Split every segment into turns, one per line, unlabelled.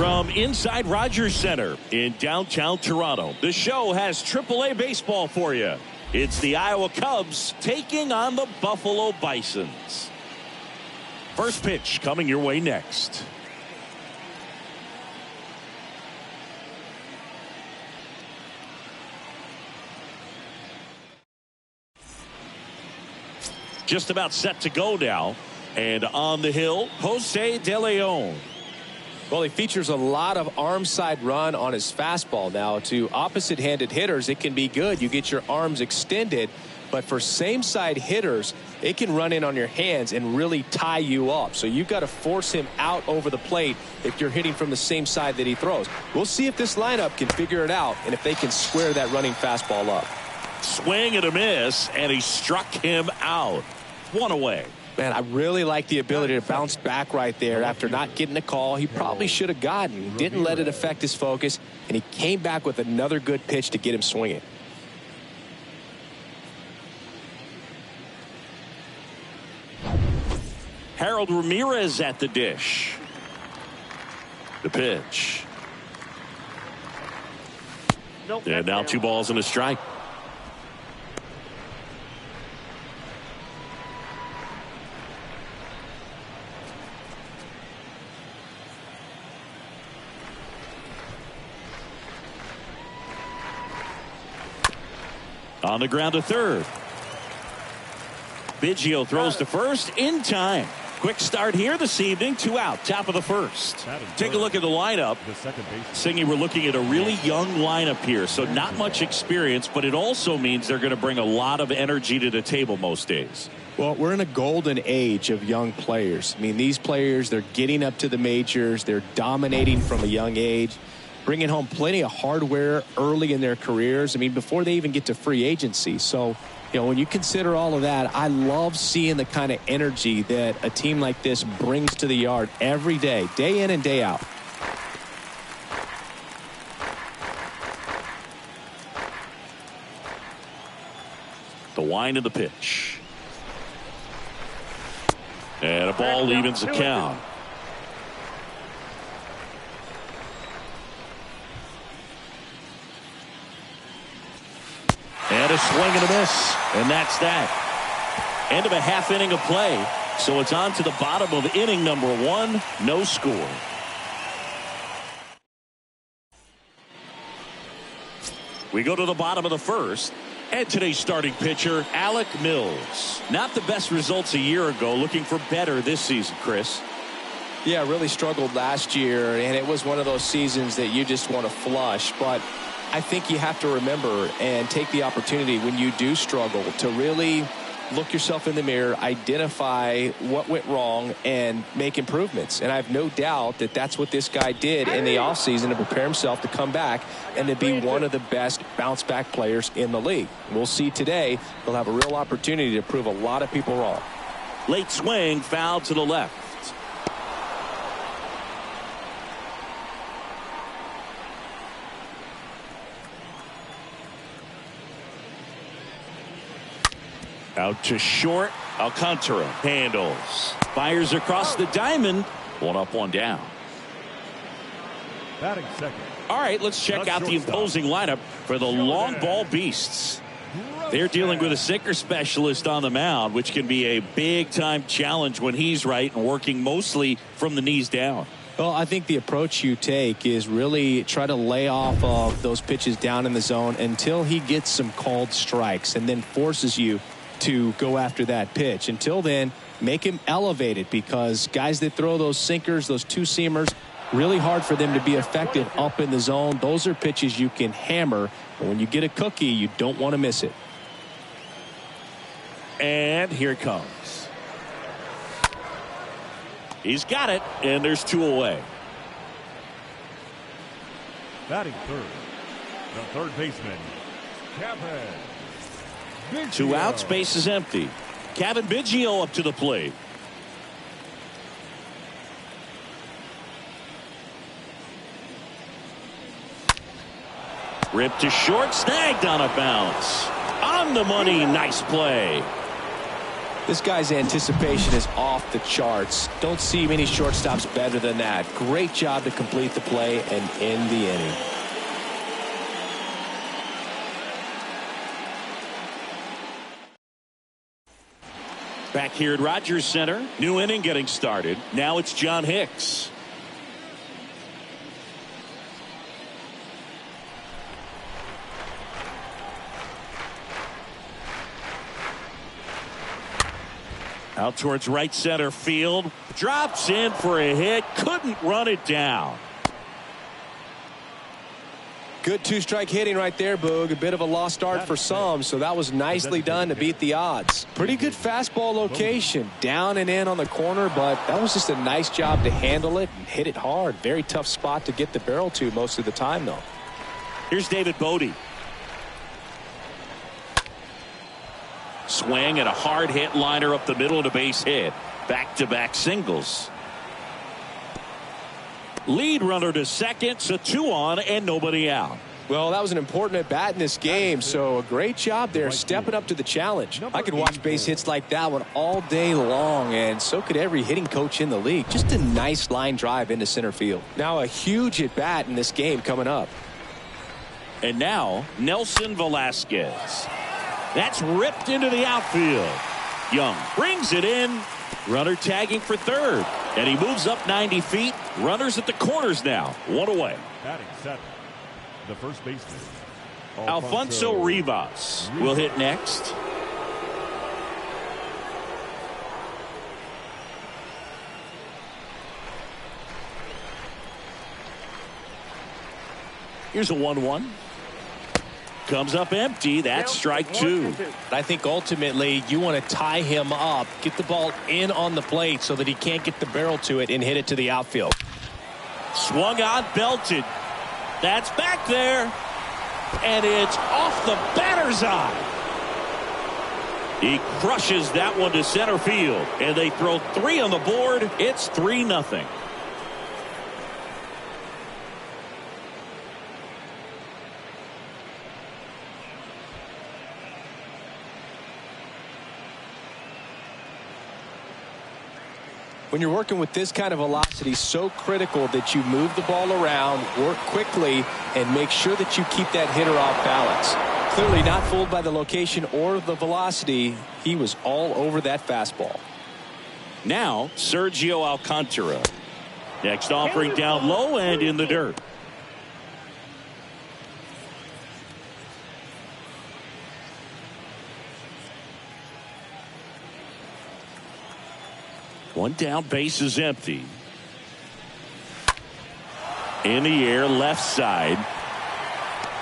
From inside Rogers Center in downtown Toronto, the show has AAA baseball for you. It's the Iowa Cubs taking on the Buffalo Bisons. First pitch coming your way next. Just about set to go now. And on the hill, Jose De Leon.
Well, he features a lot of arm side run on his fastball. Now, to opposite-handed hitters, it can be good. You get your arms extended. But for same-side hitters, it can run in on your hands and really tie you up. So you've got to force him out over the plate if you're hitting from the same side that he throws. We'll see if this lineup can figure it out and if they can square that running fastball up.
Swing and a miss, and he struck him out. One away.
Man, I really like the ability to bounce back right there after not getting a call he probably should have gotten. He didn't let it affect his focus, and he came back with another good pitch to get him swinging.
Harold Ramirez at the dish. The pitch. And now 2 balls and a strike. On the ground to third. Biggio throws to first in time. Quick start here this evening. 2 out, top of the first. Take a look at the lineup. Singy, we're looking at a really young lineup here, so not much experience, but it also means they're going to bring a lot of energy to the table most days.
Well, we're in a golden age of young players. I mean, these players, they're getting up to the majors. They're dominating from a young age, bringing home plenty of hardware early in their careers. I mean, before they even get to free agency. So, you know, when you consider all of that, I love seeing the kind of energy that a team like this brings to the yard every day in and day out.
The wind of the pitch. And a ball evens the count. And a swing and a miss. And that's that. End of a half inning of play. So it's on to the bottom of inning number 1. No score. We go to the bottom of the first. And today's starting pitcher, Alec Mills. Not the best results a year ago. Looking for better this season, Chris.
Yeah, really struggled last year. And it was one of those seasons that you just want to flush. But I think you have to remember and take the opportunity when you do struggle to really look yourself in the mirror, identify what went wrong, and make improvements. And I have no doubt that that's what this guy did in the offseason to prepare himself to come back and to be one of the best bounce-back players in the league. We'll see today. He'll have a real opportunity to prove a lot of people wrong.
Late swing, foul to the left. Out to short. Alcantara handles. Fires across the diamond. 1 up, 1 down.
Batting second.
All right, let's check out the imposing lineup for the long ball beasts. They're dealing with a sinker specialist on the mound, which can be a big-time challenge when he's right and working mostly from the knees down.
Well, I think the approach you take is really try to lay off of those pitches down in the zone until he gets some called strikes and then forces you to go after that pitch. Until then, make him elevated, because guys that throw those sinkers, those 2-seamers, really hard for them to be effective up in the zone. Those are pitches you can hammer, but when you get a cookie, you don't want to miss it.
And here it comes. He's got it, and there's 2 away.
Batting third, the third baseman, Kevin.
2 outs, base is empty. Kevin Biggio up to the plate. Ripped to short, snagged on a bounce. On the money, nice play.
This guy's anticipation is off the charts. Don't see many shortstops better than that. Great job to complete the play and end the inning.
Back here at Rogers Center, new inning getting started. Now it's John Hicks. Out towards right center field. Drops in for a hit. Couldn't run it down.
Good two-strike hitting right there, Boog. A bit of a lost start for some, so that was nicely done to beat the odds. Pretty good fastball location. Down and in on the corner, but that was just a nice job to handle it and hit it hard. Very tough spot to get the barrel to most of the time, though.
Here's David Bodie. Swing and a hard hit liner up the middle of the base hit. Back-to-back singles. Lead runner to second, so 2 on and nobody out.
Well, that was an important at bat in this game, so a great job there stepping up to the challenge. I could watch base hits like that one all day long, and so could every hitting coach in the league. Just a nice line drive into center field. Now a huge at bat in this game coming up.
And now Nelson Velasquez. That's ripped into the outfield. Young brings it in. Runner tagging for third. And he moves up 90 feet. Runners at the corners now. 1 away.
Batting seven, the first baseman,
Alfonso Rivas will hit next. Here's a 1-1. Comes up empty. That's strike 2.
I think ultimately you want to tie him up, get the ball in on the plate so that he can't get the barrel to it and hit it to the outfield.
Swung on, belted. That's back there. And it's off the batter's eye. He crushes that one to center field. And they throw 3 on the board. It's 3-0.
When you're working with this kind of velocity, so critical that you move the ball around, work quickly, and make sure that you keep that hitter off balance. Clearly not fooled by the location or the velocity. He was all over that fastball.
Now Sergio Alcantara. Next offering down low and in the dirt. One down, base is empty. In the air, left side.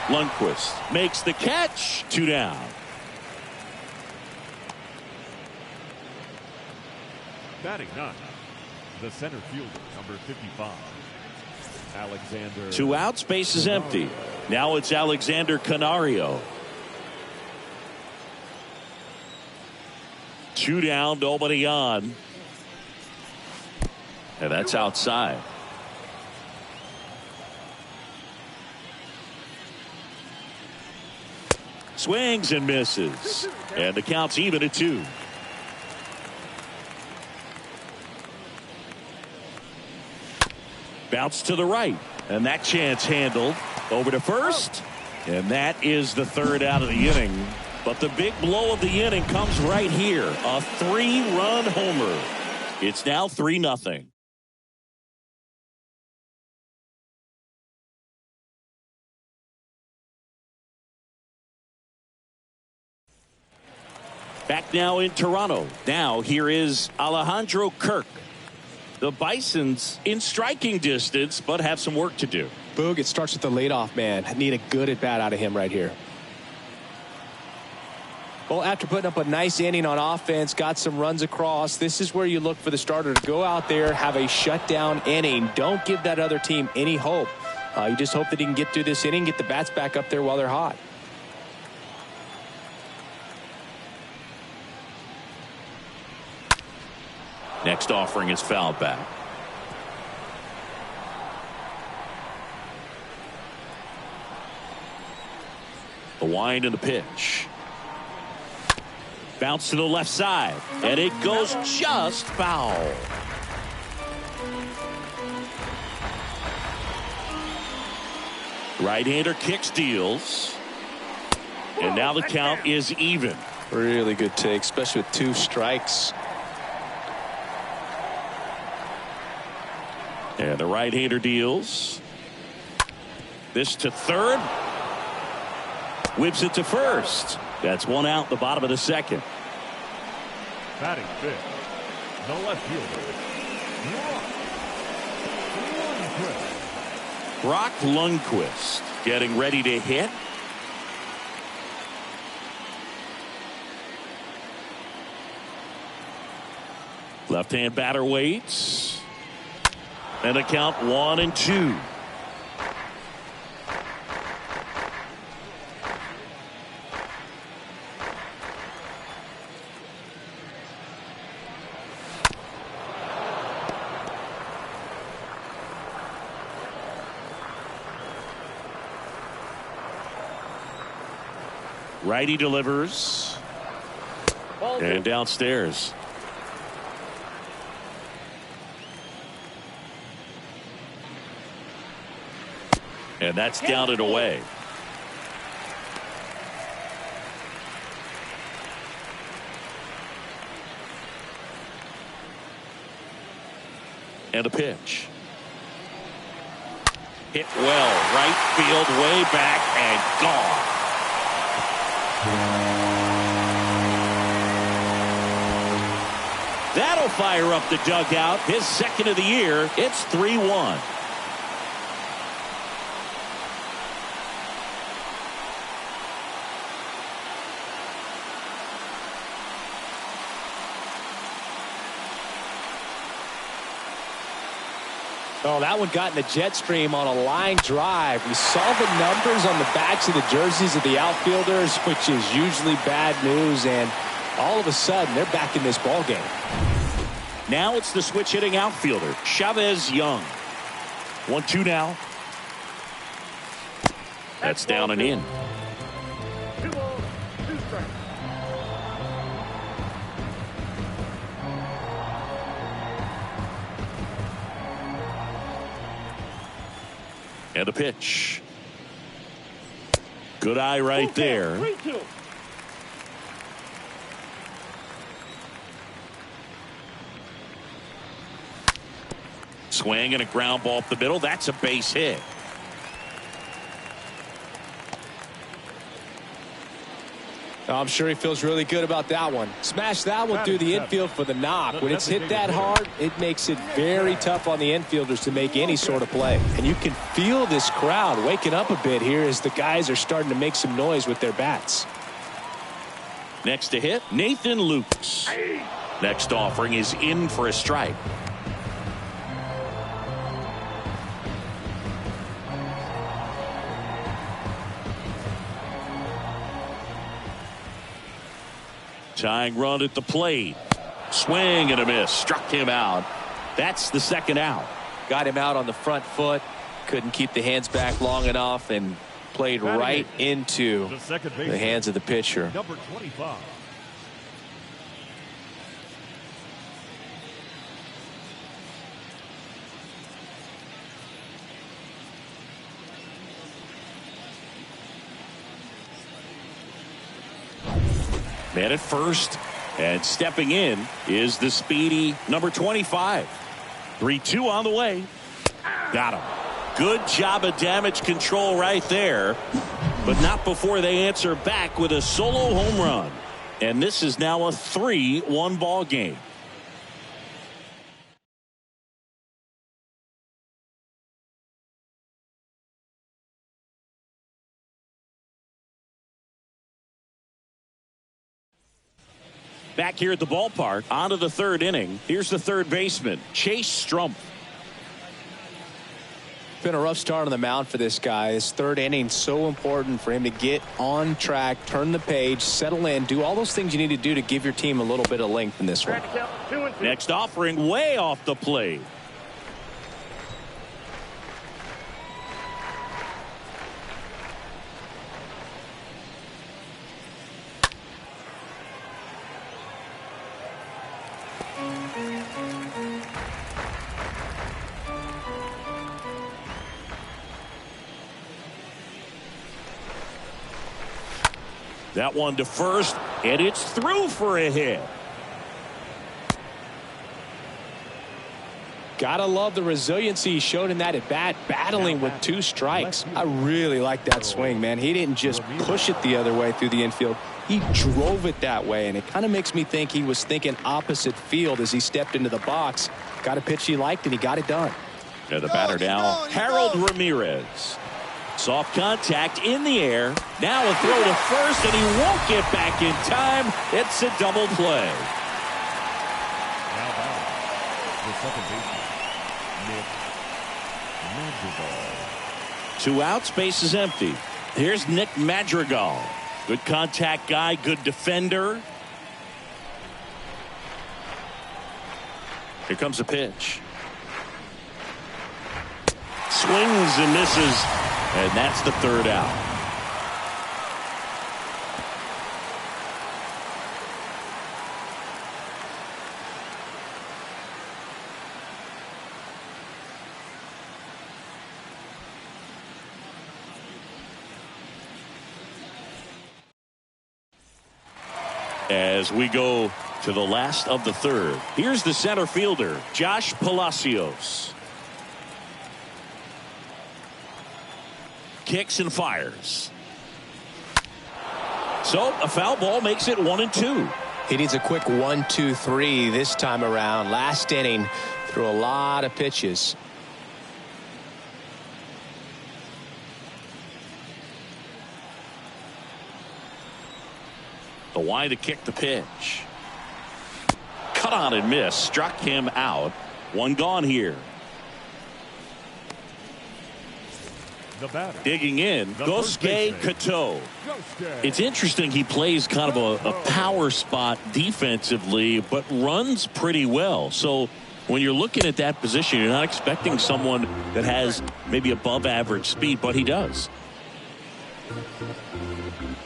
Lundqvist makes the catch. 2 down.
Batting 9, the center fielder, number 55, Alexander.
2 outs, base is empty. Now it's Alexander Canario. 2 down, nobody on. And that's outside. Swings and misses. And the count's even at 2. Bounce to the right. And that chance handled. Over to first. And that is the 3rd out of the inning. But the big blow of the inning comes right here. A 3-run homer. It's now 3-0. Back now in Toronto. Now here is Alejandro Kirk. The Bisons in striking distance, but have some work to do.
Boog, it starts with the leadoff man. Need a good at bat out of him right here. Well, after putting up a nice inning on offense, got some runs across, this is where you look for the starter to go out there, have a shutdown inning. Don't give that other team any hope. You just hope that he can get through this inning, get the bats back up there while they're hot.
Next offering is fouled back. The wind and the pitch. Bounce to the left side, and it goes just foul. Right-hander kicks, deals. And now the count is even.
Really good take, especially with 2 strikes.
And the right-hander deals. This to third. Whips it to first. That's 1 out, the bottom of the second.
Batting fifth, the left fielder,
Brock Lundquist getting ready to hit. Left-hand batter waits. And the count 1-2. Righty delivers. And downstairs. And that's down and away. And a pitch. Hit well. Right field, way back, and gone. That'll fire up the dugout. His second of the year. It's 3-1.
Oh, that one got in the jet stream on a line drive. We saw the numbers on the backs of the jerseys of the outfielders, which is usually bad news, and all of a sudden they're back in this ball game.
Now it's the switch hitting outfielder, Chavez Young. 1-2 now. That's down and in.
2 balls, 2 strikes.
And a pitch. Good eye right there.
3-2.
Swing and a ground ball up the middle. That's a base hit.
I'm sure he feels really good about that one. Smash that one through the infield for the knock. When it's hit that hard, it makes it very tough on the infielders to make any sort of play. And you can feel this crowd waking up a bit here as the guys are starting to make some noise with their bats.
Next to hit, Nathan Lukes. Next offering is in for a strike. Tying run at the plate. Swing and a miss. Struck him out. That's the second out.
Got him out on the front foot. Couldn't keep the hands back long enough and played right into the hands of the pitcher.
number 25.
Man at first, and stepping in is the speedy number 25. 3-2 on the way. Got him. Good job of damage control right there, but not before they answer back with a solo home run. And this is now a 3-1 ball game. Back here at the ballpark, on to the third inning. Here's the third baseman, Chase Strumpf.
Been a rough start on the mound for this guy. His third inning, so important for him to get on track, turn the page, settle in, do all those things you need to do to give your team a little bit of length in this one.
Next offering way off the plate. That one to first, and it's through for a hit.
Gotta love the resiliency he showed in that at bat, battling with 2 strikes. I really like that swing, man. He didn't just push it the other way through the infield. He drove it that way, and it kind of makes me think he was thinking opposite field as he stepped into the box. Got a pitch he liked, and he got it done.
And the batter now, Harold Ramirez. Soft contact in the air. Now a throw to first, and he won't get back in time. It's a double play.
Now batting, the second baseman, Madrigal.
2 outs, base is empty. Here's Nick Madrigal. Good contact guy, good defender. Here comes a pitch. Swings and misses, and that's the 3rd out. As we go to the last of the 3rd, here's the center fielder, Josh Palacios. Kicks and fires. So a foul ball makes it 1-2.
He needs a quick 1-2-3 this time around. Last inning, threw a lot of pitches.
The wide to kick the pitch. Cut on and miss. Struck him out. 1 gone here.
The batter.
Digging in, Gosuke Kato. It's interesting he plays kind of a power spot defensively, but runs pretty well. So when you're looking at that position, you're not expecting someone that has maybe above average speed, but he does.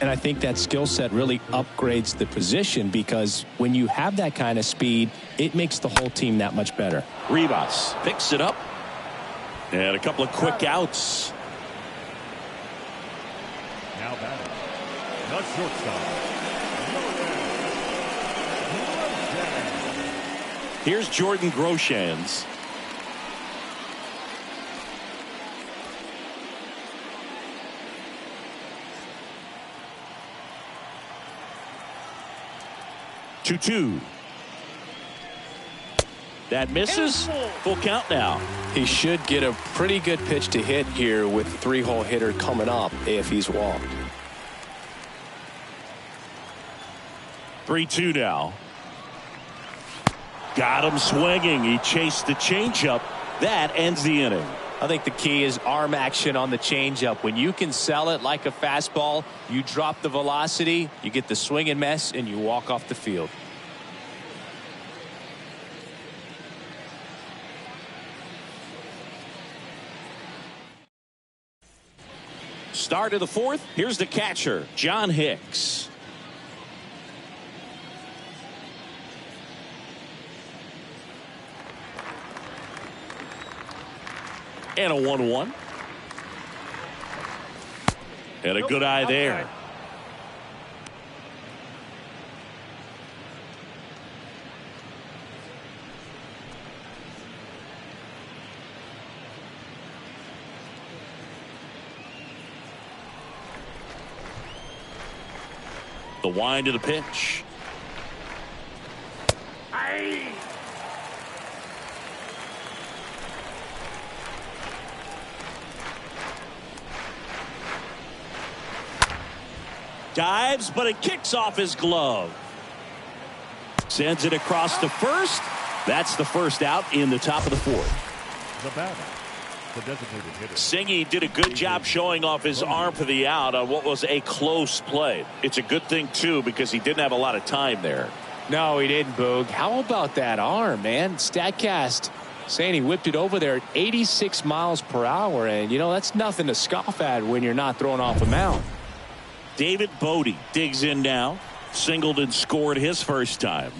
And I think that skill set really upgrades the position, because when you have that kind of speed, it makes the whole team that much better.
Rivas picks it up. And a couple of quick outs.
Now batting, the shortstop.
Here's Jordan Groshans. Two. That misses. Full count now.
He should get a pretty good pitch to hit here with the 3-hole hitter coming up if he's walked.
3-2 now. Got him swinging. He chased the changeup. That ends the inning.
I think the key is arm action on the changeup. When you can sell it like a fastball, you drop the velocity, you get the swing and miss, and you walk off the field.
Start of the 4th. Here's the catcher, John Hicks. And a 1-1. And a good eye there. The wind of the pitch. Dives, but it kicks off his glove. Sends it across to first. That's the 1st out in the top of the 4th.
The batter, the designated hitter.
Singy did a good job showing off his arm for the out on what was a close play. It's a good thing, too, because he didn't have a lot of time there.
No, he didn't, Boog. How about that arm, man? StatCast saying he whipped it over there at 86 miles per hour, and, you know, that's nothing to scoff at when you're not throwing off a mound.
David Bodie digs in now. Singled and scored his first time.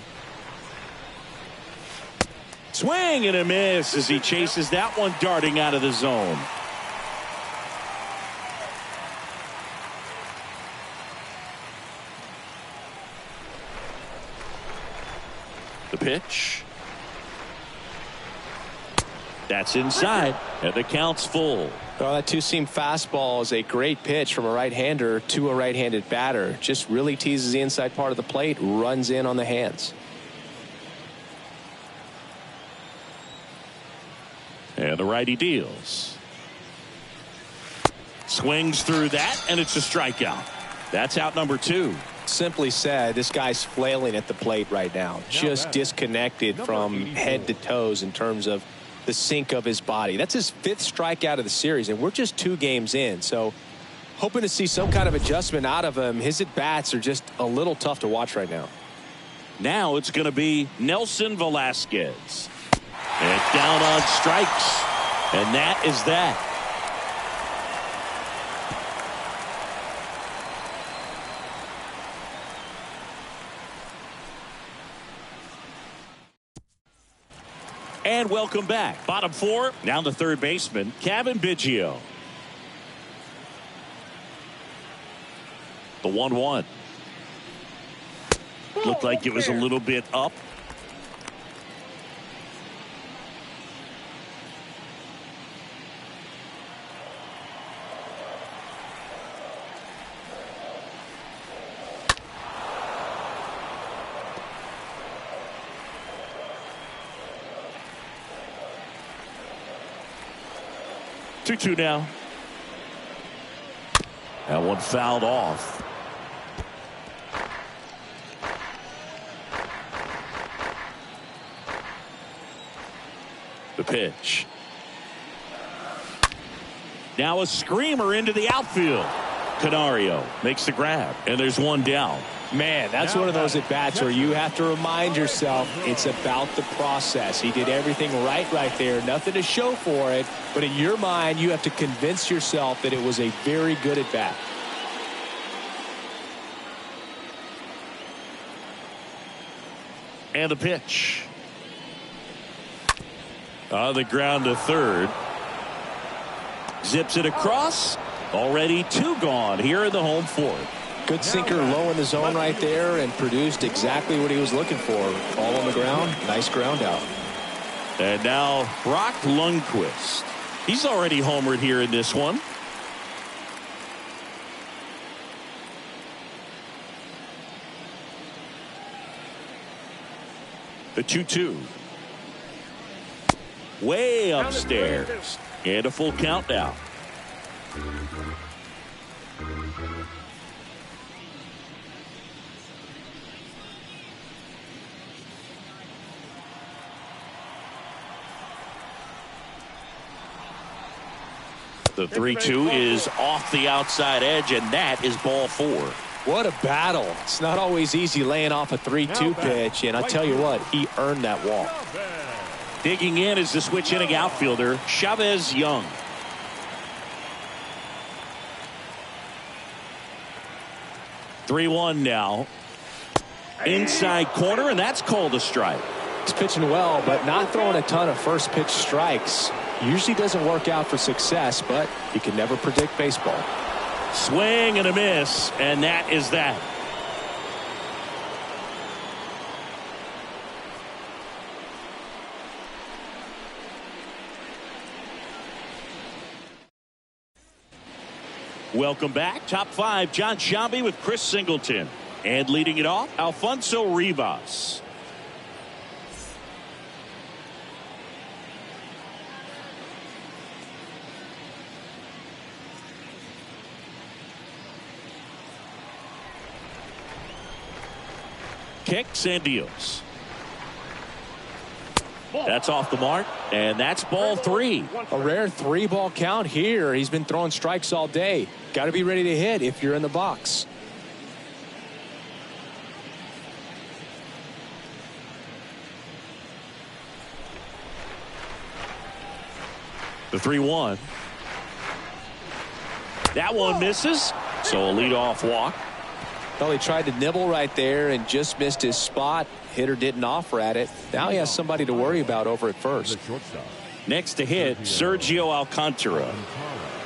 Swing and a miss as he chases that one darting out of the zone. pitch. That's inside, and the count's full.
Well, that two-seam fastball is a great pitch from a right-hander to a right-handed batter. Just really teases the inside part of the plate, runs in on the hands.
And the righty deals. Swings through that, and it's a strikeout. That's out number 2.
Simply said, this guy's flailing at the plate right now. Just disconnected from head to toes in terms of the sink of his body. That's his 5th strikeout of the series, and we're just 2 games in. So hoping to see some kind of adjustment out of him. His at-bats are just a little tough to watch right now.
Now it's going to be Nelson Velasquez. And down on strikes. And that is that. And welcome back. Bottom 4. Now the third baseman, Kevin Biggio. The 1-1. Looked like it was a little bit up. Two now. That one fouled off. The pitch. Now a screamer into the outfield. Canario makes the grab, and there's one down.
Man, that's one of those at-bats where you have to remind yourself it's about the process. He did everything right there. Nothing to show for it. But in your mind, you have to convince yourself that it was a very good at-bat.
And the pitch. On the ground to third. Zips it across. Already 2 gone here in the home 4th.
Good sinker low in the zone right there and produced exactly what he was looking for. All on the ground. Nice ground out.
And now Brock Lundquist. He's already homered here in this one. The 2-2. Way upstairs. And a full count now. The 3-2 is off the outside edge, and that is ball 4.
What a battle. It's not always easy laying off a 3-2 pitch, and I tell you what, he earned that walk.
Digging in is the switch inning outfielder, Chavez Young. (3-1) now. Inside corner, and that's called a strike.
He's pitching well, but not throwing a ton of first pitch strikes. Usually doesn't work out for success, but you can never predict baseball.
Swing and a miss, and that is that. Welcome back. Top 5, John Sciambi with Chris Singleton. And leading it off, Alfonso Rivas. Kicks and deals. That's off the mark, and that's ball 3.
A rare 3-ball count here. He's been throwing strikes all day. Got to be ready to hit if you're in the box.
The 3-1. That one misses, so a leadoff walk.
Well, he tried to nibble right there and just missed his spot. Hitter didn't offer at it. Now he has somebody to worry about over at first.
Next to hit, Sergio Alcantara.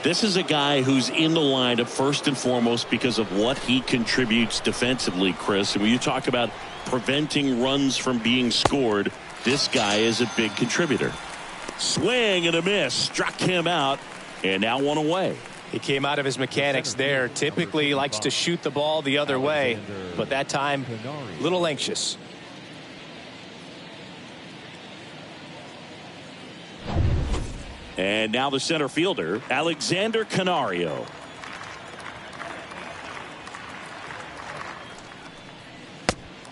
This is a guy who's in the lineup first and foremost because of what he contributes defensively, Chris. And when you talk about preventing runs from being scored, this guy is a big contributor. Swing and a miss. Struck him out. And now one away.
He came out of his mechanics there. Typically likes to shoot the ball the other way, but that time a little anxious.
And now the center fielder, Alexander Canario.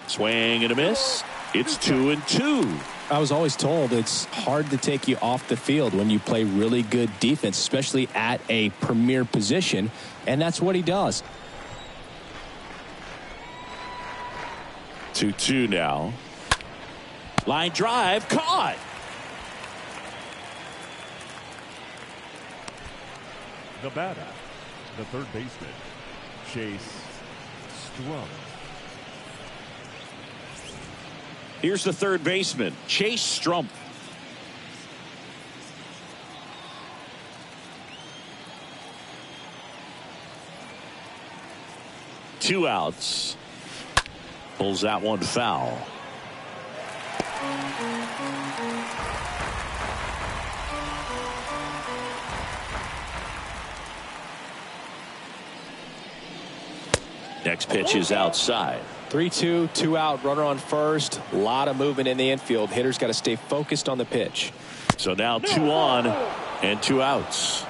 Swing and a miss. It's 2-2.
I was always told it's hard to take you off the field when you play really good defense, especially at a premier position, and that's what he does.
2-2 now. Line drive, caught.
The batter, the third baseman, Chase Strum.
Here's the third baseman, Chase Strum. Two outs. Pulls that one foul. Next pitch is outside.
3-2, 2 out, runner on first. A lot of movement in the infield. Hitter's got to stay focused on the pitch.
So now 2 on and 2 outs.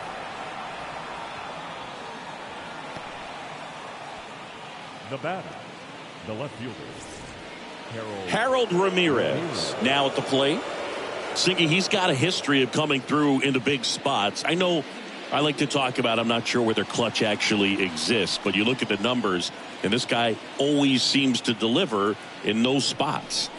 The batter, the left fielder,
Harold Ramirez now at the plate. Singy, he's got a history of coming through into big spots. I know I like to talk about, I'm not sure whether clutch actually exists, but you look at the numbers, and this guy always seems to deliver in those spots.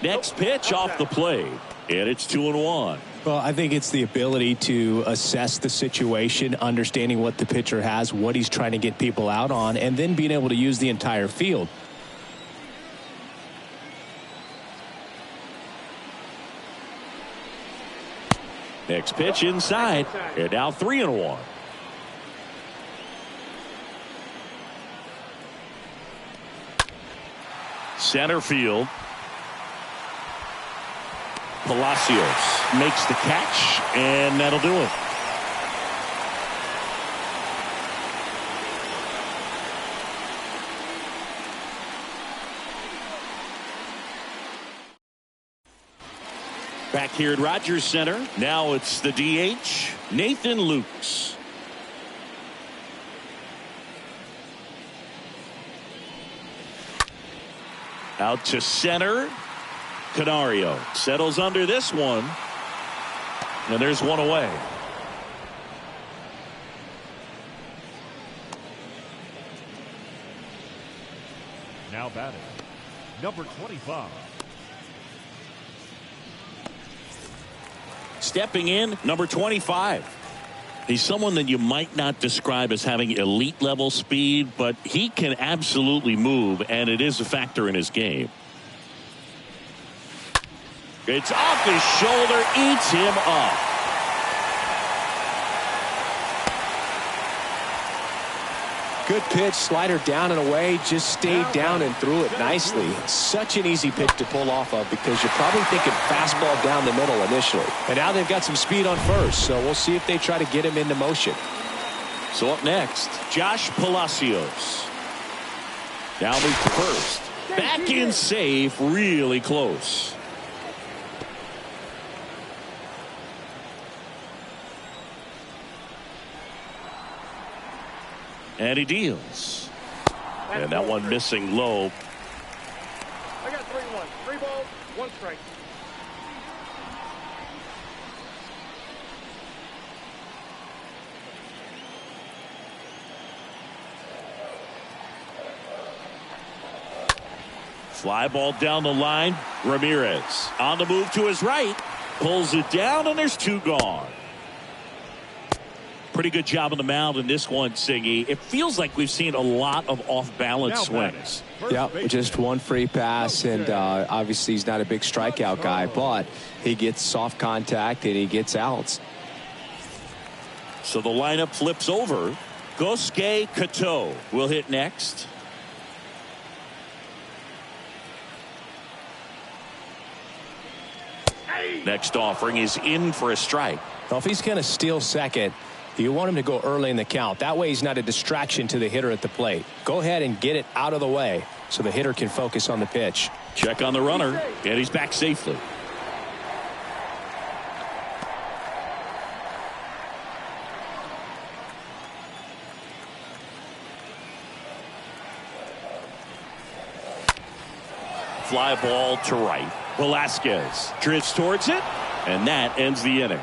Next pitch off the plate, and it's 2-1.
Well, I think it's the ability to assess the situation, understanding what the pitcher has, what he's trying to get people out on, and then being able to use the entire field.
Next pitch inside, and now 3-1. Center field. Palacios makes the catch, and that'll do it. Back here at Rogers Center, now it's the DH, Nathan Lukes. Out to center. Canario settles under this one. And there's one away.
now batting, number 25.
Stepping in, number 25. He's someone that you might not describe as having elite level speed, but he can absolutely move, and it is a factor in his game. It's off his shoulder, eats him up.
Good pitch, slider down and away, just stayed down and threw it nicely. Such an easy pitch to pull off of because you're probably thinking fastball down the middle initially. And now they've got some speed on first, so we'll see if they try to get him into motion.
So up next, Josh Palacios. Now moves to first. Back in safe, really close. And he deals. And that one missing low.
I got 3-1. 3 balls, 1 strike.
Fly ball down the line. Ramirez on the move to his right. Pulls it down, and there's 2 gone. Pretty good job on the mound in this one, Singy. It feels like we've seen a lot of off-balance swings.
Yeah, just one free pass, and obviously he's not a big strikeout guy, but he gets soft contact and he gets outs.
So the lineup flips over. Gosuke Kato will hit next. Next offering is in for a strike.
Well, if he's going to steal second, you want him to go early in the count. That way he's not a distraction to the hitter at the plate. Go ahead and get it out of the way so the hitter can focus on the pitch.
Check on the runner, and he's back safely. Fly ball to right. Velasquez drifts towards it, and that ends the inning.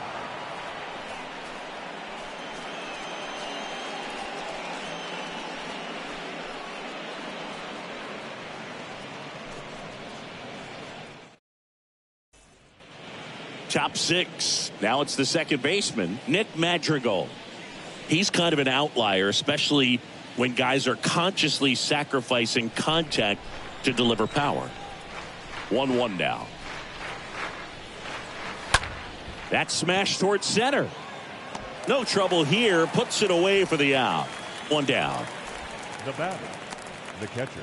Top six. Now it's the second baseman, Nick Madrigal. He's kind of an outlier, especially when guys are consciously sacrificing contact to deliver power. 1-1 now. That smash towards center. No trouble here. Puts it away for the out. One down.
The batter, the catcher,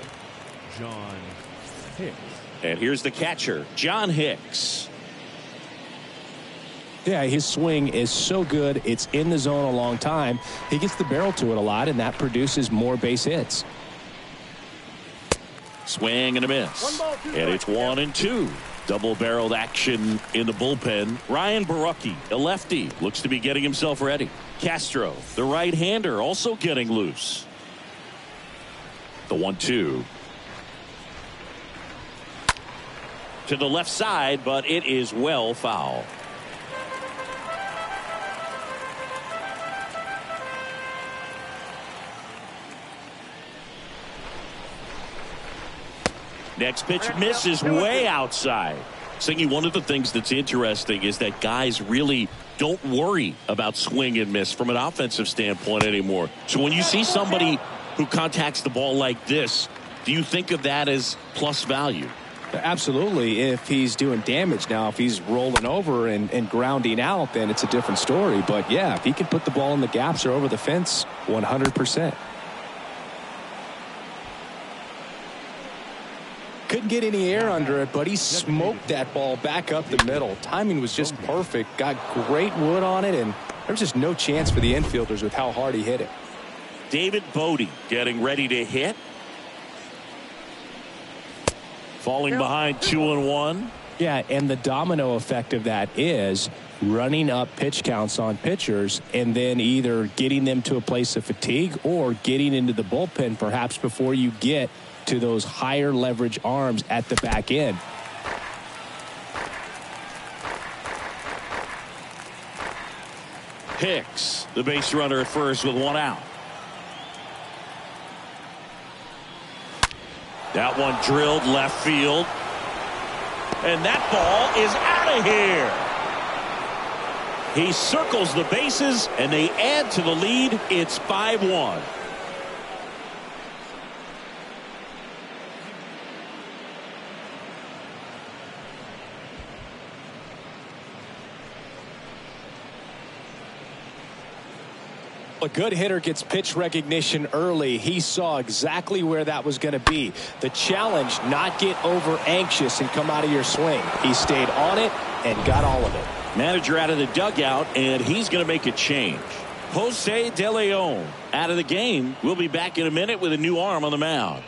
John Hicks.
And here's the catcher, John Hicks.
Yeah, his swing is so good. It's in the zone a long time. He gets the barrel to it a lot, and that produces more base hits.
Swing and a miss. And it's 1-2. Double-barreled action in the bullpen. Ryan Barucki, a lefty, looks to be getting himself ready. Castro, the right-hander, also getting loose. The 1-2. To the left side, but it is well foul. Next pitch misses way outside. Singy, one of the things that's interesting is that guys really don't worry about swing and miss from an offensive standpoint anymore. So when you see somebody who contacts the ball like this, do you think of that as plus value?
Absolutely. If he's doing damage now, if he's rolling over and grounding out, then it's a different story. But yeah, if he can put the ball in the gaps or over the fence, 100%. Couldn't get any air under it, but he smoked that ball back up the middle. Timing was just perfect. Got great wood on it, and there's just no chance for the infielders with how hard he hit it.
David Bodie getting ready to hit. Falling behind 2-1.
Yeah, and the domino effect of that is running up pitch counts on pitchers and then either getting them to a place of fatigue or getting into the bullpen perhaps before you get to those higher leverage arms at the back end.
Hicks, the base runner at first with one out. That one drilled left field. And that ball is out of here. He circles the bases, and they add to the lead. It's 5-1.
A good hitter gets pitch recognition early. He saw exactly where that was going to be. The challenge, not get over anxious and come out of your swing. He stayed on it and got all of it.
Manager out of the dugout, and he's going to make a change. Jose De Leon out of the game. We'll be back in a minute with a new arm on the mound.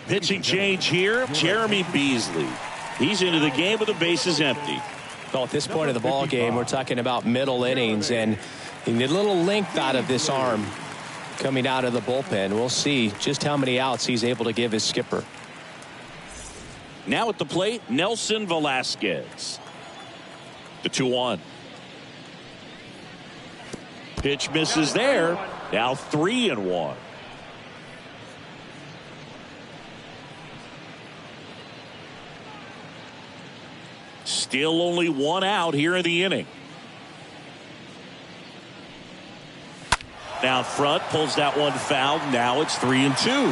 Pitching change here, Jeremy Beasley. He's into the game with the bases empty.
Well, at this point of the ball game, we're talking about middle innings, and you need a little length out of this arm coming out of the bullpen. We'll see just how many outs he's able to give his skipper.
Now at the plate, Nelson Velasquez. The 2-1. Pitch misses there. Now 3-1. Still only one out here in the inning. Down front, pulls that one foul. Now it's 3-2.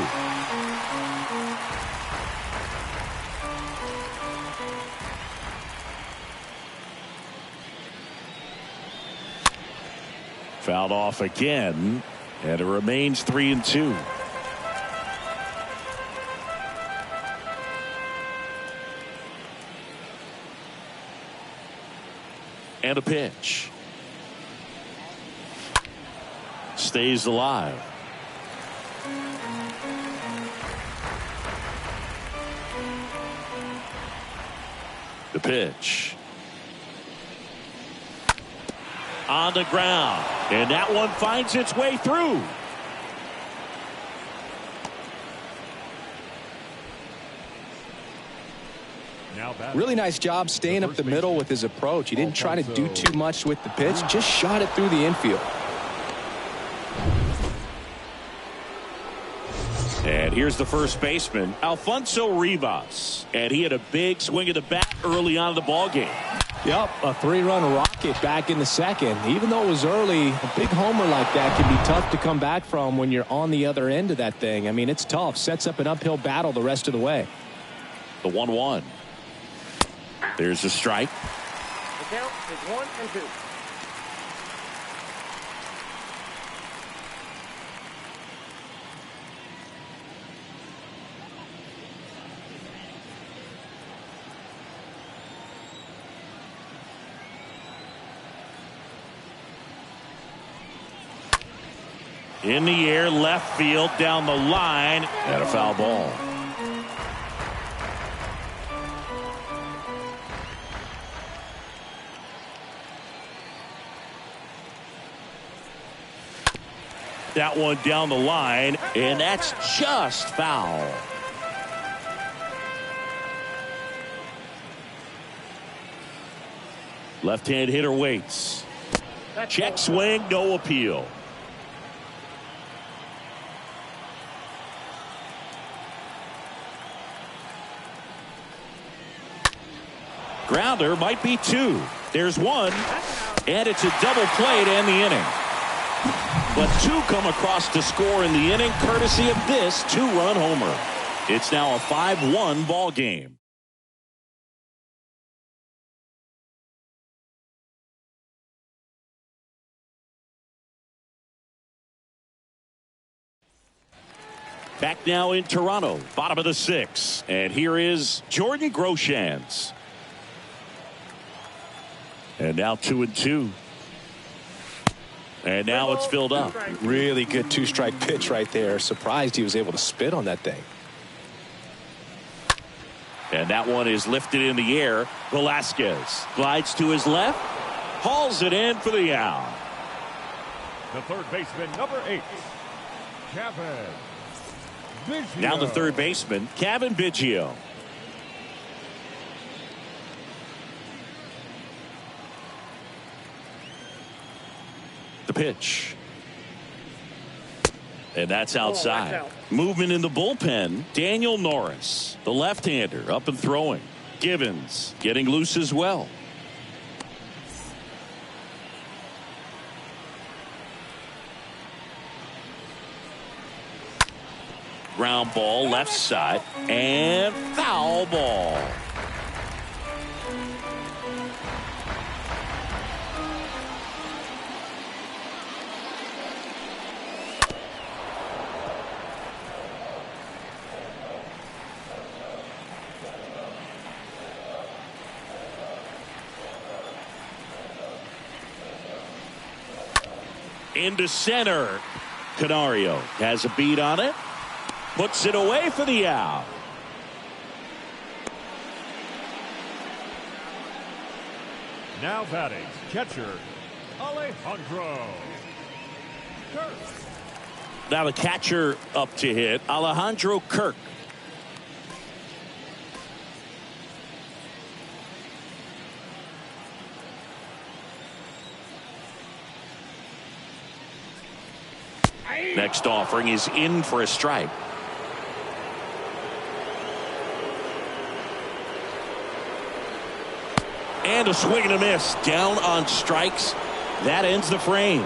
Fouled off again. And it remains 3-2. And a pitch. Stays alive. The pitch. On the ground. And that one finds its way through.
Really nice job staying up the middle with his approach. He didn't try to do too much with the pitch, just shot it through the infield.
And here's the first baseman, Alfonso Rivas. And he had a big swing of the bat early on in the ball game.
Yep, a 3-run rocket back in the second. Even though it was early, a big homer like that can be tough to come back from when you're on the other end of that thing. I mean, it's tough. Sets up an uphill battle the rest of the way.
The 1-1. There's a strike.
The count is 1-2.
In the air, left field, down the line, and a foul ball. That one down the line, and that's just foul. Left-hand hitter waits. Check swing, no appeal. Grounder might be two. There's one, and it's a double play to end the inning. But two come across to score in the inning, courtesy of this 2-run homer. It's now a 5-1 ball game. Back now in Toronto, bottom of the 6th. And here is Jordan Groshans. And now 2-2. And now it's filled up.
Really good 2-strike pitch right there. Surprised he was able to spit on that thing.
And that one is lifted in the air. Velasquez glides to his left. Hauls it in for the out.
The third baseman, number 8, Kevin Biggio.
Now the third baseman, Kevin Biggio. The pitch. And that's outside.
Out.
Movement in the bullpen. Daniel Norris, the left-hander, up and throwing. Givens getting loose as well. Ground ball left side and foul ball. Into center. Canario has a beat on it. Puts it away for the out.
Now batting, catcher Alejandro Kirk.
Now the catcher up to hit, Alejandro Kirk. Next offering is in for a strike. And a swing and a miss. Down on strikes. That ends the frame.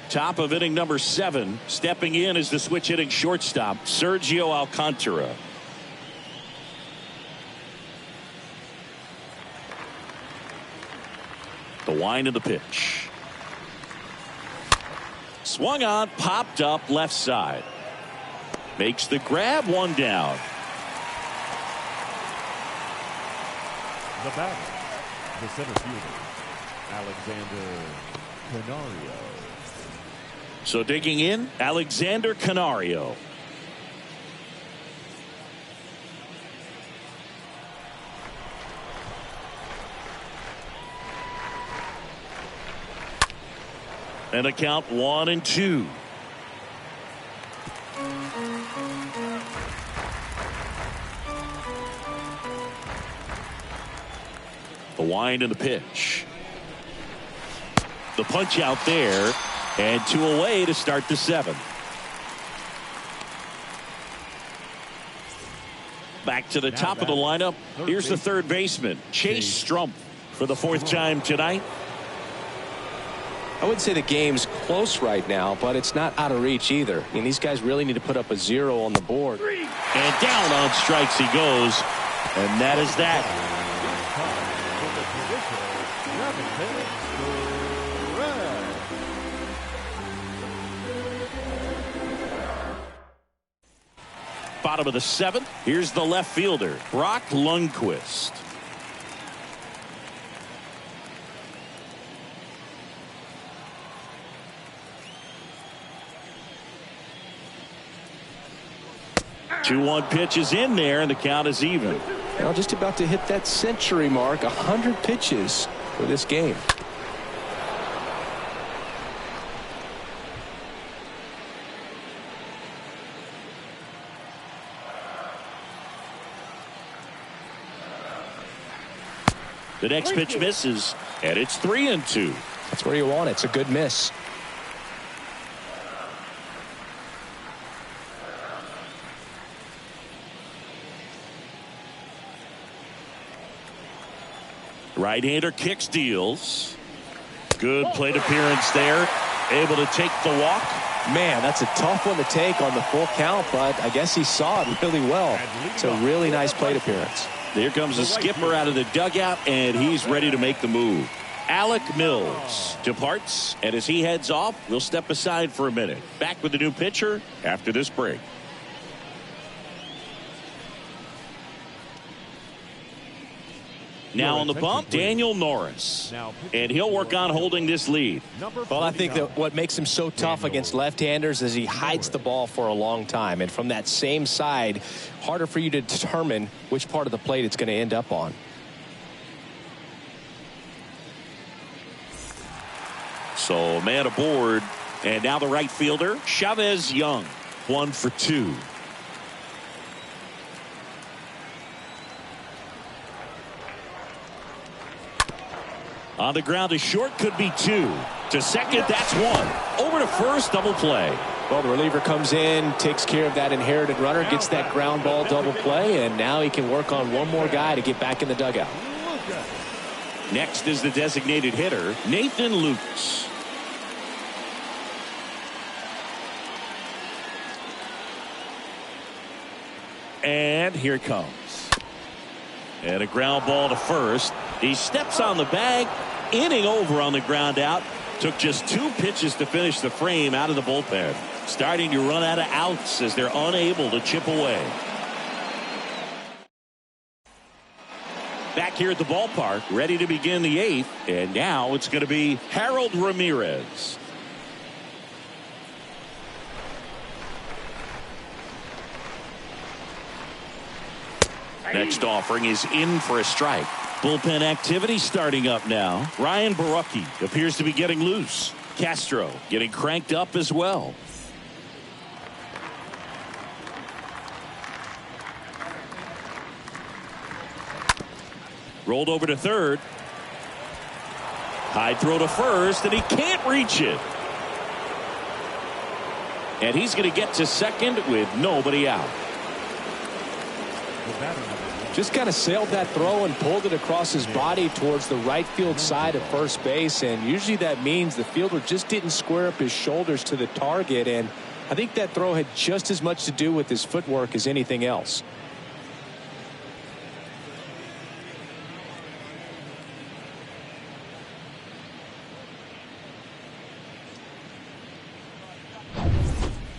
Top of inning number 7. Stepping in is the switch hitting shortstop, Sergio Alcantara. The wind of the pitch. Swung on, popped up left side. Makes the grab, 1 down.
The batter, the center fielder, Alexander Canario.
So digging in, Alexander Canario. And the count 1-2. The wind and the pitch. The punch out there, and 2 away to start the 7th. Back to the top of the lineup. Here's the third baseman, Chase Strumpf, for the 4th time tonight.
I wouldn't say the game's close right now, but it's not out of reach either. I mean, these guys really need to put up a 0 on the board.
And down on strikes he goes, and that is that. Bottom of the 7th. Here's the left fielder, Brock Lundquist. Two 1 pitch is in there, and the count is even.
Now just about to hit that century mark, 100 pitches for this game.
The next pitch misses, and it's 3-2.
That's where you want it. It's a good miss.
Right-hander kicks, deals. Good plate appearance there. Able to take the walk.
Man, that's a tough one to take on the full count, but I guess he saw it really well. It's a really nice plate appearance.
Here comes the skipper out of the dugout, and he's ready to make the move. Alec Mills departs, and as he heads off, we'll step aside for a minute. Back with the new pitcher after this break. Now on the bump, Daniel Norris. And he'll work on holding this lead.
Well, I think that what makes him so tough against left-handers is he hides the ball for a long time. And from that same side, harder for you to determine which part of the plate it's going to end up on.
So man aboard. And now the right fielder, Chavez Young. 1 for 2. On the ground to short, could be 2. To second, that's 1. Over to first, double play.
Well, the reliever comes in, takes care of that inherited runner, gets that ground ball double play, and now he can work on one more guy to get back in the dugout.
Next is the designated hitter, Nathan Lukes. And here it comes. And a ground ball to first. He steps on the bag. Inning over on the ground out. Took just 2 pitches to finish the frame out of the bullpen. Starting to run out of outs as they're unable to chip away. Back here at the ballpark, ready to begin the 8th. And now it's going to be Harold Ramirez. Next offering is in for a strike. Bullpen activity starting up now. Ryan Borucki appears to be getting loose. Castro getting cranked up as well. Rolled over to third. High throw to first, and he can't reach it. And he's going to get to second with nobody out.
Just kind of sailed that throw and pulled it across his body towards the right field side of first base. And usually that means the fielder just didn't square up his shoulders to the target. And I think that throw had just as much to do with his footwork as anything else.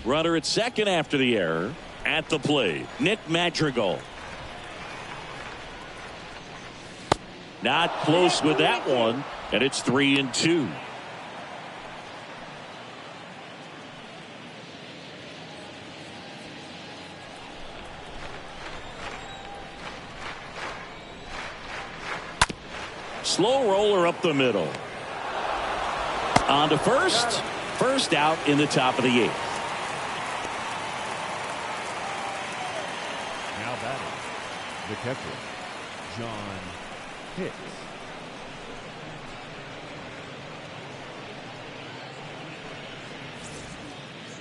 Runner at second after the error. At the plate, Nick Madrigal. Not close with that one, and it's 3-2. Slow roller up the middle. On to first. First out in the top of the 8th.
Now batting, the catcher, John Hicks.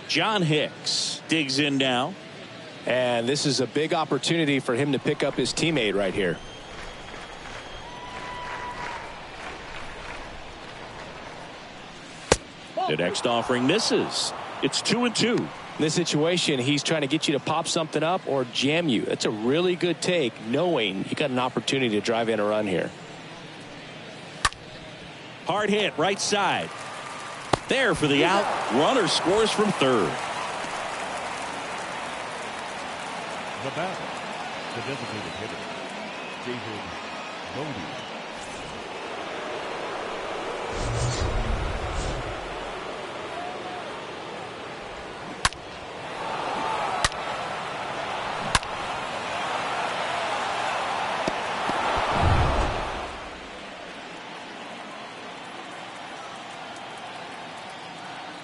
John Hicks digs in now.
And this is a big opportunity for him to pick up his teammate right here.
The next offering misses. It's 2-2.
In this situation, he's trying to get you to pop something up or jam you. That's a really good take, knowing you got an opportunity to drive in a run here.
Hard hit right side. There for the out. Runner scores from third.
The batter, the designated hitter, David Bodie.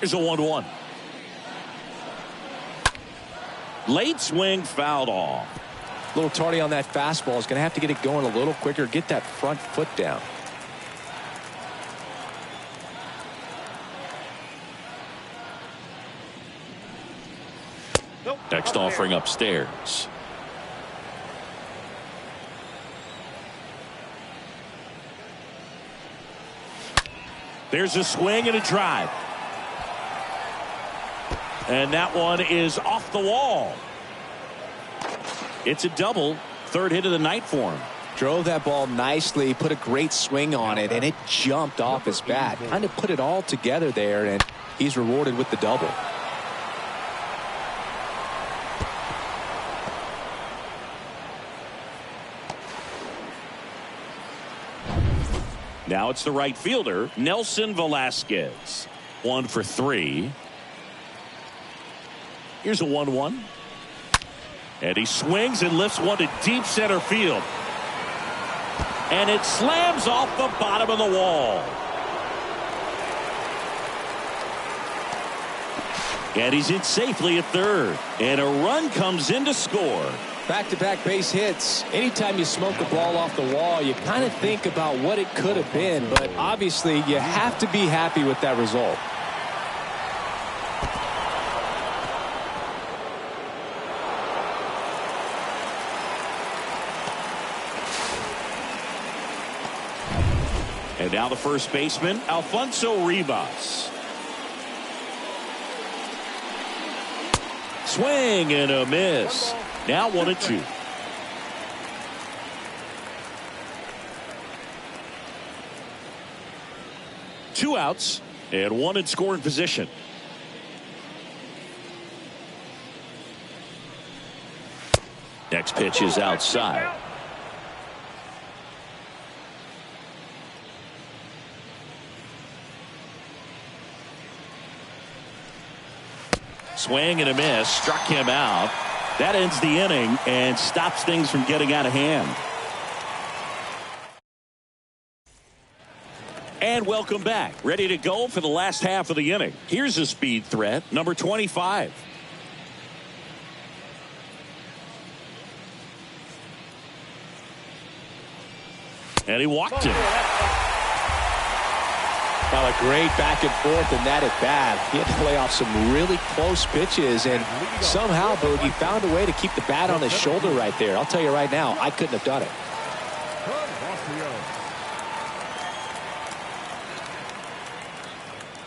Here's a 1-1. Late swing fouled off.
A little tardy on that fastball. Is going to have to get it going a little quicker. Get that front foot down.
Next offering upstairs. There's a swing and a drive. And that one is off the wall. It's a double. Third hit of the night for him.
Drove that ball nicely, put a great swing on it, and it jumped off his bat. Kind of put it all together there, and he's rewarded with the double.
Now it's the right fielder, Nelson Velasquez. 1 for 3. Here's a 1-1. And he swings and lifts one to deep center field. And it slams off the bottom of the wall. And he's in safely at third. And a run comes in to score.
Back-to-back base hits. Anytime you smoke a ball off the wall, you kind of think about what it could have been. But obviously, you have to be happy with that result.
And now the first baseman, Alfonso Rivas. Swing and a miss. Now 1-2. Two outs and one in scoring position. Next pitch is outside. Swing and a miss, struck him out. That ends the inning and stops things from getting out of hand. And welcome back. Ready to go for the last half of the inning. Here's a speed threat, number 25. And he walked him.
Well, a great back and forth in that at bat. He had to play off some really close pitches, and somehow, Boogie found a way to keep the bat on his shoulder right there. I'll tell you right now, I couldn't have done it.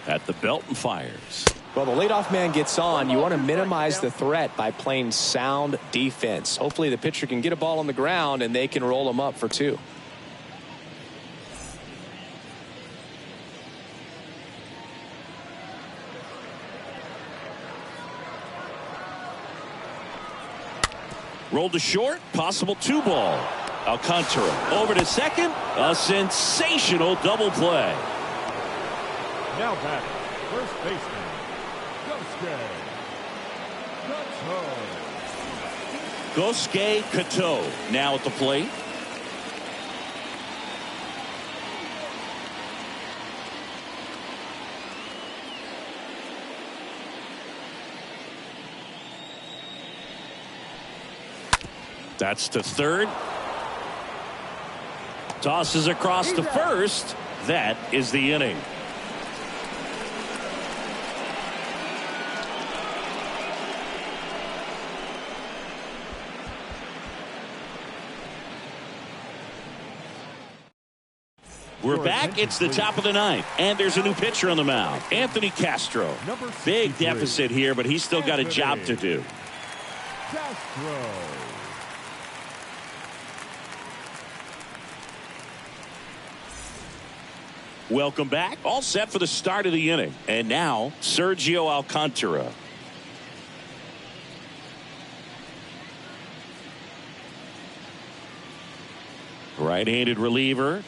At the belt and fires.
Well, the leadoff man gets on. You want to minimize the threat by playing sound defense. Hopefully the pitcher can get a ball on the ground and they can roll him up for 2.
Rolled to short, possible 2-ball. Alcantara over to second. A sensational double play.
Now batting, first baseman,
Gosuke Kato now at the plate. That's to third. Tosses across to first. That is the inning. We're back. It's the top of the ninth, and there's a new pitcher on the mound, Anthony Castro. Big deficit here, but he's still got a job to do. Welcome back. All set for the start of the inning. And now, Sergio Alcantara. Right-handed reliever.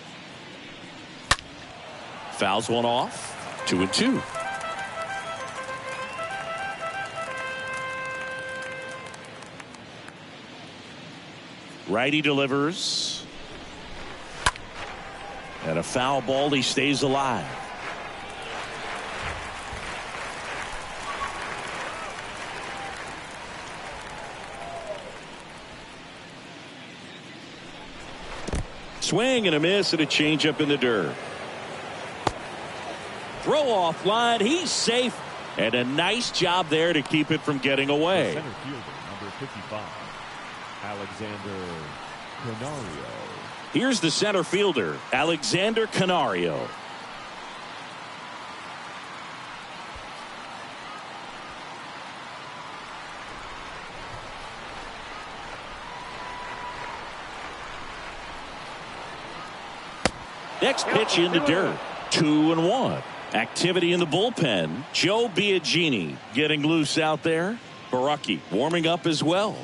Fouls one off. 2-2. Righty delivers. And a foul ball. He stays alive. Swing and a miss and a changeup in the dirt. Throw off line. He's safe. And a nice job there to keep it from getting away.
Center fielder, number 55, Alexander Canario.
Here's the center fielder, Alexander Canario. Next pitch in the dirt. 2-1. Activity in the bullpen. Joe Biagini getting loose out there. Baraki warming up as well.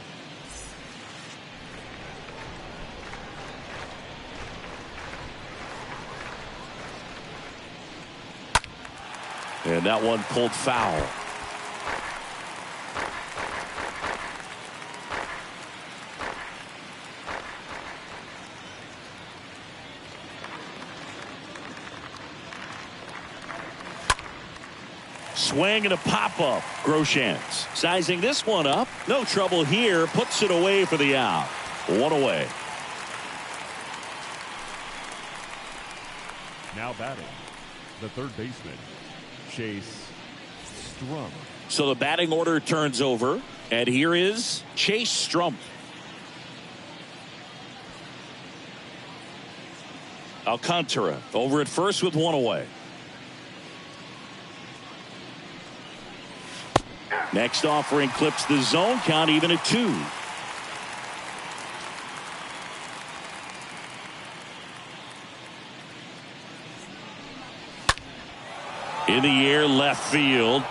And that one pulled foul. Swing and a pop-up. Groshans sizing this one up. No trouble here. Puts it away for the out. One away.
Now batting, the third baseman, Chase Strum.
So the batting order turns over. And here is Chase Strum. Alcantara over at first with one away. Next offering clips the zone. Count even at 2. In the air, left field.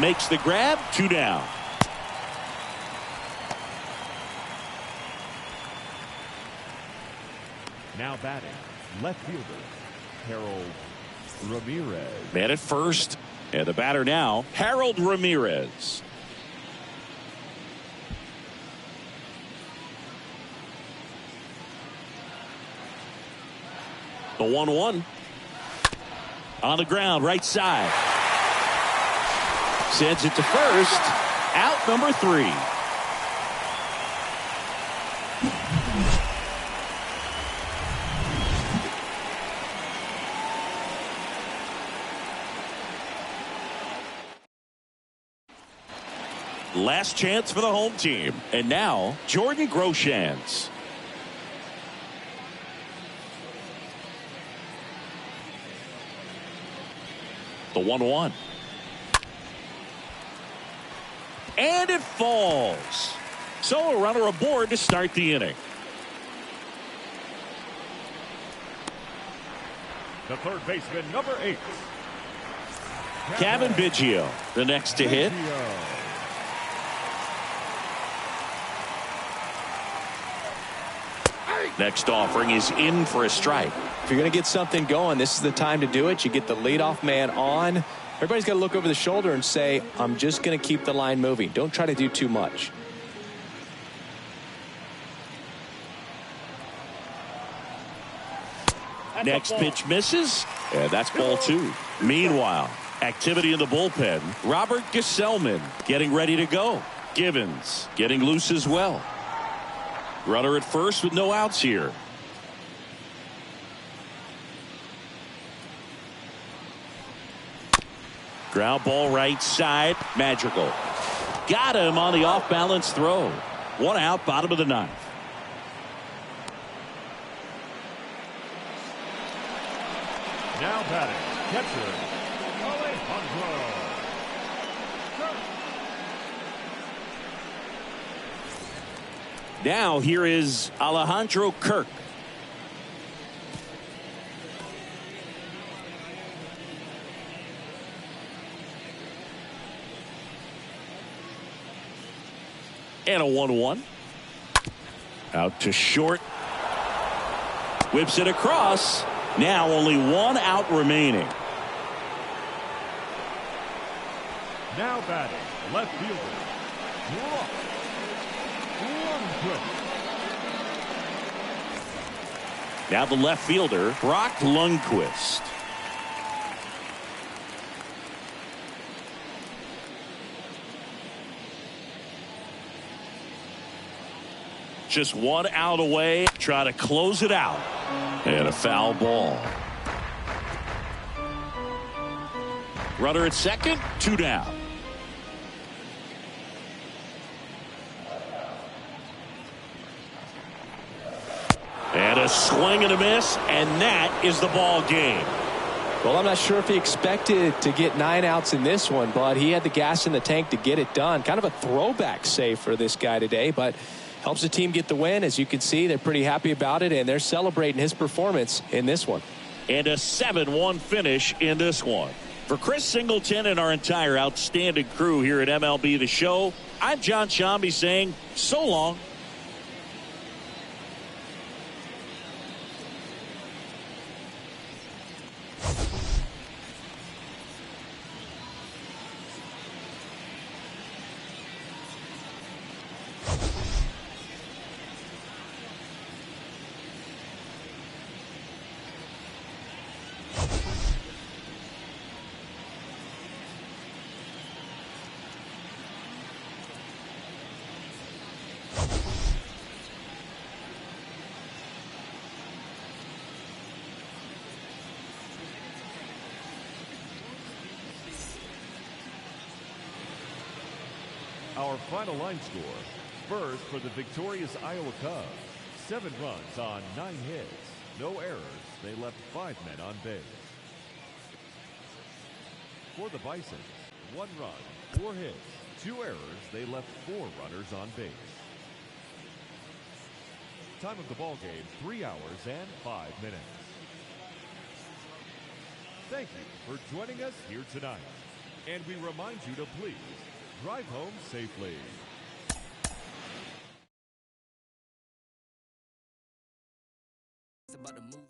Makes the grab. 2 down.
Now batting, left fielder, Harold Ramirez.
Man at first. And the batter now, Harold Ramirez. The 1-1. On the ground, right side. Sends it to first. Out number 3. Last chance for the home team. And now, Jordan Groshans. The 1-1. And it falls. So a runner aboard to start the inning.
The third baseman, number 8.
Kevin Biggio, the next to hit. Next offering is in for a strike.
If you're going to get something going, this is the time to do it. You get the leadoff man on. Everybody's got to look over the shoulder and say, I'm just going to keep the line moving. Don't try to do too much.
Next pitch misses, and that's ball 2. Meanwhile, activity in the bullpen. Robert Gesellman getting ready to go. Givens getting loose as well. Runner at first with no outs here. Ground ball right side. Magical. Got him on the off-balance throw. 1 out, bottom of the 9th.
Now batting, catcher, Alejandro.
Now here is Alejandro Kirk. And a 1-1. Out to short. Whips it across. Now only 1 out remaining.
Now batting, left fielder, Lundqvist.
Now the left fielder, Brock Lundqvist. Just 1 out away. Try to close it out. And a foul ball. Runner at second, 2 down. And a swing and a miss, and that is the ball game.
Well, I'm not sure if he expected to get 9 outs in this one, but he had the gas in the tank to get it done. Kind of a throwback save for this guy today, but helps the team get the win. As you can see, they're pretty happy about it, and they're celebrating his performance in this one.
And a 7-1 finish in this one. For Chris Singleton and our entire outstanding crew here at MLB The Show, I'm John Shambi saying so long.
Our final line score. First for the victorious Iowa Cubs. 7 runs on 9 hits. No errors. They left 5 men on base. For the Bisons, 1 run, 4 hits, 2 errors. They left 4 runners on base. Time of the ball game, 3 hours and 5 minutes. Thank you for joining us here tonight. And we remind you to please drive home safely.
About to move.